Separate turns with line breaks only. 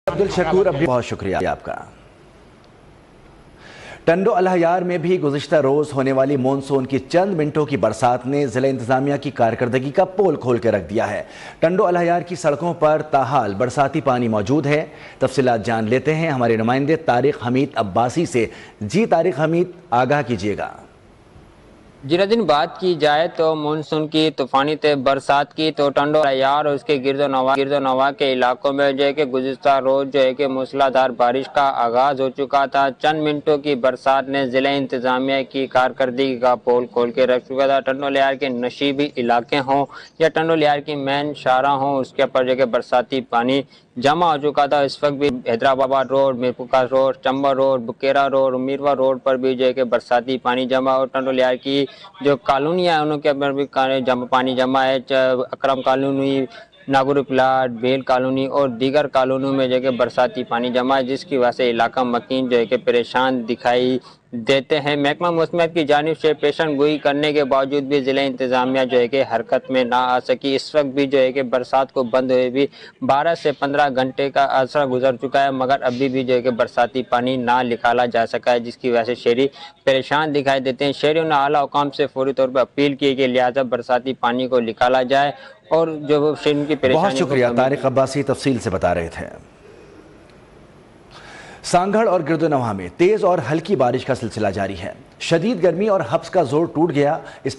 عبدل شکور بہت شکریہ آپ کا۔ ٹنڈو الحیار میں بھی گزشتہ روز ہونے والی مونسون کی چند منٹوں کی برسات نے ضلع انتظامیہ کی کارکردگی کا پول کھول کے رکھ دیا ہے۔ ٹنڈو الحیار کی سڑکوں پر تاحال برساتی پانی موجود ہے۔ تفصیلات جان لیتے ہیں ہمارے نمائندے طارق حمید عباسی سے۔ جی طارق حمید، آگاہ کیجیے گا۔
دن بات کی جائے تو مونسون کی طوفانی برسات کی تو ٹنڈو الحیار اور اس کے گرد و نواح کے علاقوں میں گزشتہ روز موسلا دھار بارش کا آغاز ہو چکا تھا۔ چند منٹوں کی برسات نے ضلع انتظامیہ کی کارکردگی کا پول کھول کے رکھ چکا تھا۔ ٹنڈو الحیار کے نشیبی علاقے ہوں یا ٹنڈو الحیار کی مین شاہراہ ہوں، اس کے اوپر برساتی پانی جمع ہو چکا تھا۔ اس وقت بھی Hyderabad road, Mirpurkhas road, چمبر road, بکیرا road, امیروا road پر بھی برساتی پانی جمع ہو۔ ٹنڈو الحیار کی جو کالونیاں ہیں ان کے اندر بھی پانی جمع ہے۔ اکرم کالونی، ناگور پلاٹ، بیل کالونی اور دیگر کالونیوں میں برساتی پانی جمع ہے، جس کی وجہ سے علاقہ مکین پریشان دکھائی دیتے ہیں۔ محکمہ موسمیات کی جانب سے پیشن گوئی کرنے کے باوجود بھی ضلع انتظامیہ حرکت میں نہ آ سکی۔ اس وقت بھی برسات کو بند ہوئے بھی 12 سے 15 گھنٹے کا عرصہ گزر چکا ہے، مگر ابھی بھی برساتی پانی نہ نکالا جا سکا ہے، جس کی وجہ سے شہری پریشان دکھائی دیتے ہیں۔ شہریوں نے اعلیٰ حکام سے فوری طور پر اپیل کی کہ لہٰذا برساتی پانی کو نکالا جائے اور جو شہریوں کی پریشانی۔
بہت شکریہ طارق عباسی، تفصیل سے بتا رہے تھے۔ سانگھڑ اور گرد و نواح میں تیز اور ہلکی بارش کا سلسلہ جاری ہے۔ شدید گرمی اور حبس کا زور ٹوٹ گیا۔ اس